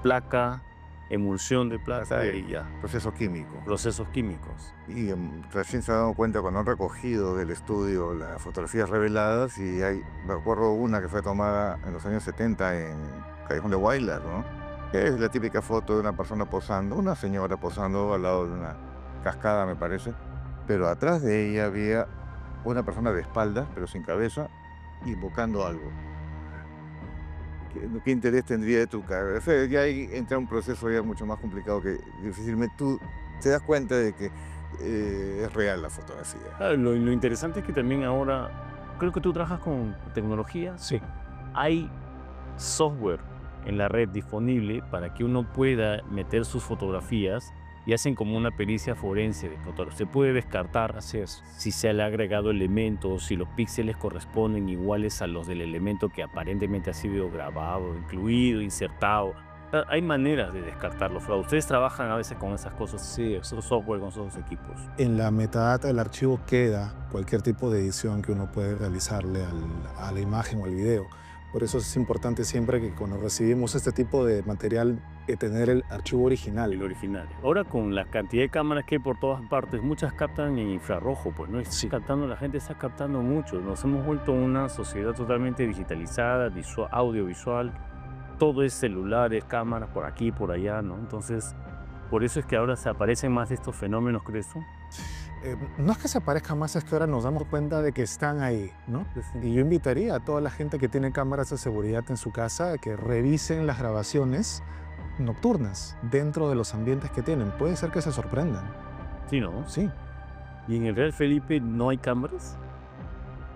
placa, emulsión de plata y ya. Proceso químico. Procesos químicos. Y recién se han dado cuenta cuando han recogido del estudio las fotografías reveladas y me acuerdo una que fue tomada en los años 70 en Callejón de Huaylas, ¿no? Que es la típica foto de una persona posando, una señora posando al lado de una cascada, me parece, pero atrás de ella había una persona de espaldas, pero sin cabeza, invocando algo. ¿Qué interés tendría de tu cara? O sea, ya ahí entra un proceso ya mucho más complicado que difícilmente tú te das cuenta de que es real la fotografía. Lo interesante es que también ahora, creo que tú trabajas con tecnología. Sí. Hay software en la red disponible para que uno pueda meter sus fotografías y hacen como una pericia forense de fotografía. Se puede descartar si se le ha agregado elementos, si los píxeles corresponden iguales a los del elemento que aparentemente ha sido grabado, incluido, insertado. Hay maneras de descartar los fraudes. Ustedes trabajan a veces con esas cosas, sí, esos software, con esos equipos. En la metadata del archivo queda cualquier tipo de edición que uno puede realizarle a la imagen o al video. Por eso es importante siempre que cuando recibimos este tipo de material, tener el archivo original. El original. Ahora con la cantidad de cámaras que hay por todas partes, muchas captan en infrarrojo, pues no está captando, la gente está captando mucho. Nos hemos vuelto una sociedad totalmente digitalizada, audiovisual. Todo es celulares, cámaras por aquí, por allá, ¿no? Entonces, por eso es que ahora se aparecen más de estos fenómenos, ¿crees tú? No es que se aparezcan más, es que ahora nos damos cuenta de que están ahí, ¿no? Y yo invitaría a toda la gente que tiene cámaras de seguridad en su casa a que revisen las grabaciones nocturnas dentro de los ambientes que tienen. Puede ser que se sorprendan. Sí, ¿no? Sí. ¿Y en el Real Felipe no hay cámaras?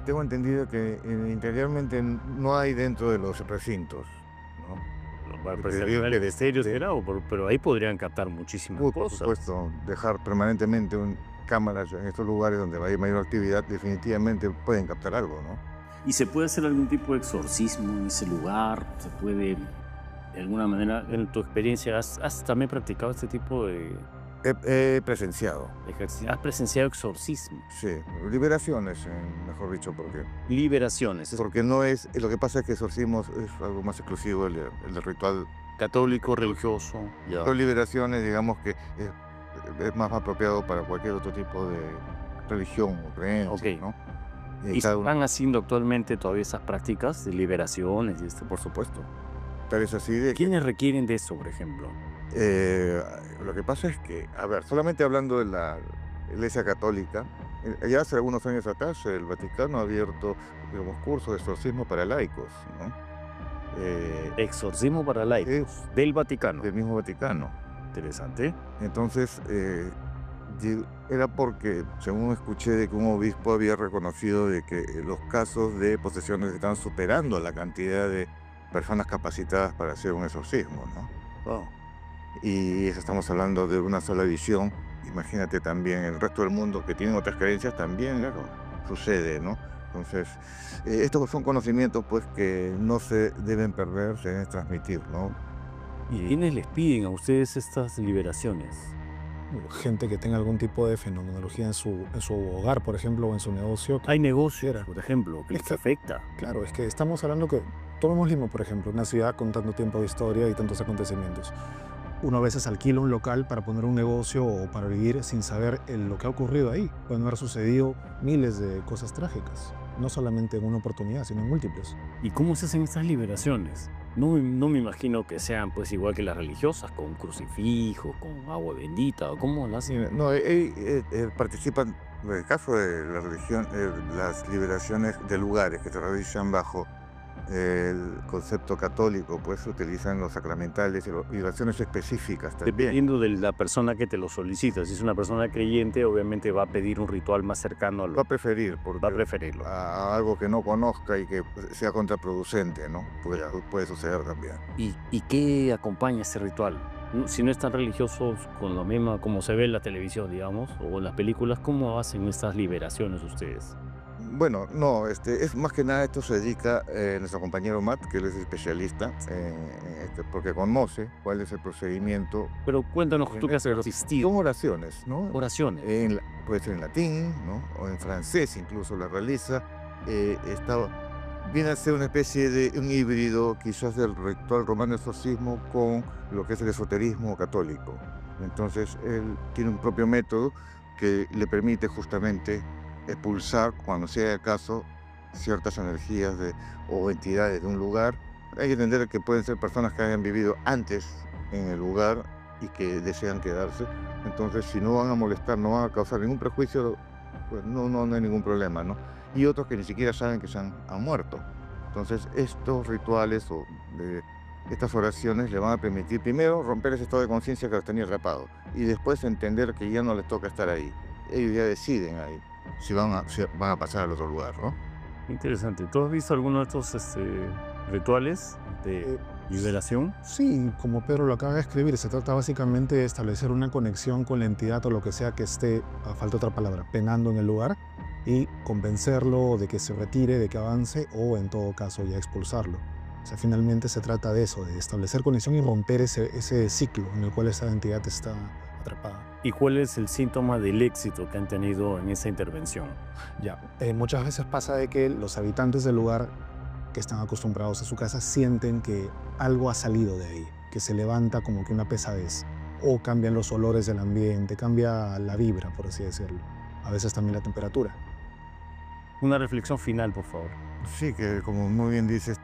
Tengo entendido que interiormente no hay dentro de los recintos, ¿no? De estéreo será, pero ahí podrían captar muchísimas cosas. Por supuesto, dejar permanentemente cámaras en estos lugares donde hay mayor actividad definitivamente pueden captar algo, ¿no? ¿Y se puede hacer algún tipo de exorcismo en ese lugar? ¿Se puede, de alguna manera? En tu experiencia, ¿has también practicado este tipo de...? He presenciado. ¿Has presenciado exorcismo? Sí, liberaciones, mejor dicho, porque... Liberaciones. Porque no es... Lo que pasa es que exorcismo es algo más exclusivo, el ritual católico, religioso. Las liberaciones, digamos que es más apropiado para cualquier otro tipo de religión o creencia, ¿no? ¿Y se están haciendo actualmente todavía esas prácticas de liberaciones y esto? Por supuesto. Tal es así de... ¿Quiénes requieren de eso, por ejemplo? Lo que pasa es que, a ver, solamente hablando de la Iglesia Católica, ya hace algunos años atrás el Vaticano ha abierto, digamos, cursos de exorcismo para laicos, ¿no? Exorcismo para laicos, del Vaticano. Del mismo Vaticano. Interesante. Entonces, era porque, según escuché, de que un obispo había reconocido de que los casos de posesiones están superando la cantidad de personas capacitadas para hacer un exorcismo, ¿no? Oh. Y eso estamos hablando de una sola visión. Imagínate también el resto del mundo que tienen otras creencias también, claro, sucede, ¿no? Entonces, estos son conocimientos pues que no se deben perder, se deben transmitir, ¿no? ¿Y quiénes les piden a ustedes estas liberaciones? Gente que tenga algún tipo de fenomenología en su hogar, por ejemplo, o en su negocio. Hay negocios, por ejemplo, que les afecta. Claro, es que estamos hablando que, tomemos Lima, por ejemplo, una ciudad con tanto tiempo de historia y tantos acontecimientos. Uno a veces alquila un local para poner un negocio o para vivir sin saber lo que ha ocurrido ahí. Pueden haber sucedido miles de cosas trágicas, no solamente en una oportunidad, sino en múltiples. ¿Y cómo se hacen estas liberaciones? No me imagino que sean pues igual que las religiosas, con un crucifijo, con agua bendita, ¿cómo lo hacen? No, participan, en el caso de la religión, las liberaciones de lugares que se realizan bajo el concepto católico, pues utilizan los sacramentales y oraciones específicas también. Dependiendo de la persona que te lo solicita. Si es una persona creyente, obviamente va a pedir un ritual más cercano a lo... Va a preferir, Va a preferirlo. a algo que no conozca y que sea contraproducente, ¿no? Puede suceder también. ¿Y qué acompaña ese ritual? Si no están religiosos con lo mismo como se ve en la televisión, digamos, o en las películas, ¿cómo hacen estas liberaciones ustedes? Bueno, no, es más que nada esto se dedica nuestro compañero Matt, que él es especialista, porque conoce cuál es el procedimiento. Pero cuéntanos, tú que has asistido. Son oraciones, ¿no? Oraciones. Puede ser en latín, ¿no? O en francés incluso la realiza. Viene a ser una especie de un híbrido quizás del ritual romano de exorcismo con lo que es el esoterismo católico. Entonces él tiene un propio método que le permite justamente expulsar, cuando sea el caso, ciertas energías o entidades de un lugar. Hay que entender que pueden ser personas que hayan vivido antes en el lugar y que desean quedarse. Entonces, si no van a molestar, no van a causar ningún prejuicio, pues no hay ningún problema, ¿no? Y otros que ni siquiera saben que han muerto. Entonces, estos rituales o estas oraciones le van a permitir, primero, romper ese estado de conciencia que los tenía atrapados y después entender que ya no les toca estar ahí. Ellos ya deciden ahí si van a pasar al otro lugar, ¿no? Interesante. ¿Tú has visto alguno de estos rituales de liberación? Sí, como Pedro lo acaba de escribir, se trata básicamente de establecer una conexión con la entidad o lo que sea que esté, falta otra palabra, penando en el lugar y convencerlo de que se retire, de que avance o en todo caso ya expulsarlo. O sea, finalmente se trata de eso, de establecer conexión y romper ese ciclo en el cual esa entidad está atrapada. ¿Y cuál es el síntoma del éxito que han tenido en esa intervención? Ya, muchas veces pasa de que los habitantes del lugar que están acostumbrados a su casa sienten que algo ha salido de ahí, que se levanta como que una pesadez, o cambian los olores del ambiente, cambia la vibra, por así decirlo. A veces también la temperatura. Una reflexión final, por favor. Sí, que como muy bien dices,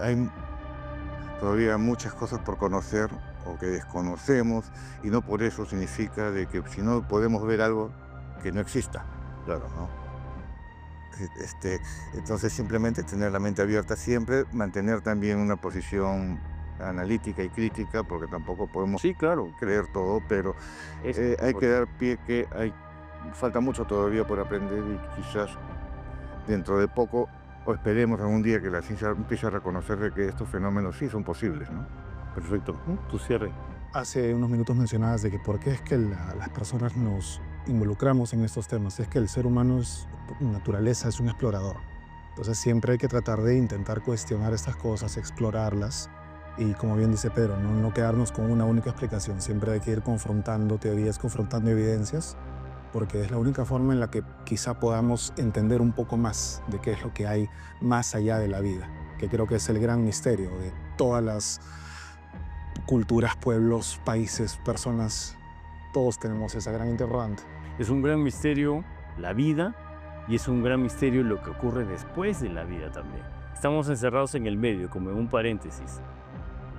hay todavía muchas cosas por conocer o que desconocemos y no por eso significa de que si no podemos ver algo que no exista, claro, ¿no? Entonces simplemente tener la mente abierta siempre, mantener también una posición analítica y crítica, porque tampoco podemos creer todo, pero hay que dar pie que falta mucho todavía por aprender y quizás dentro de poco o esperemos algún día que la ciencia empiece a reconocer de que estos fenómenos sí son posibles, ¿no? Perfecto. Tu cierre. Hace unos minutos mencionabas de que por qué es que las personas nos involucramos en estos temas. Es que el ser humano naturaleza es un explorador. Entonces siempre hay que tratar de intentar cuestionar estas cosas, explorarlas y, como bien dice Pedro, no quedarnos con una única explicación. Siempre hay que ir confrontando teorías, confrontando evidencias, porque es la única forma en la que quizá podamos entender un poco más de qué es lo que hay más allá de la vida, que creo que es el gran misterio de todas las culturas, pueblos, países, personas. Todos tenemos esa gran interrogante. Es un gran misterio la vida y es un gran misterio lo que ocurre después de la vida también. Estamos encerrados en el medio, como en un paréntesis.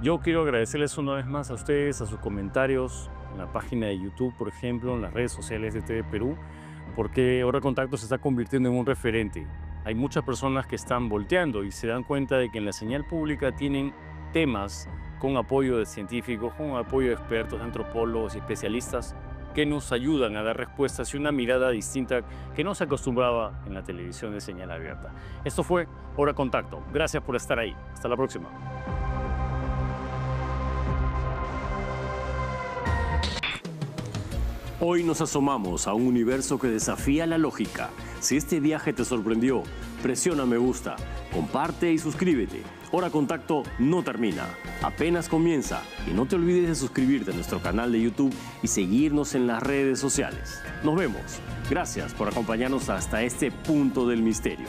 Yo quiero agradecerles una vez más a ustedes, a sus comentarios en la página de YouTube, por ejemplo, en las redes sociales de TV Perú, porque Hora Contacto se está convirtiendo en un referente. Hay muchas personas que están volteando y se dan cuenta de que en la señal pública tienen temas con apoyo de científicos, con apoyo de expertos, de antropólogos y especialistas que nos ayudan a dar respuestas y una mirada distinta que no se acostumbraba en la televisión de señal abierta. Esto fue Hora Contacto. Gracias por estar ahí. Hasta la próxima. Hoy nos asomamos a un universo que desafía la lógica. Si este viaje te sorprendió, presiona me gusta, comparte y suscríbete. Hora Contacto no termina, apenas comienza. Y no te olvides de suscribirte a nuestro canal de YouTube y seguirnos en las redes sociales. Nos vemos. Gracias por acompañarnos hasta este punto del misterio.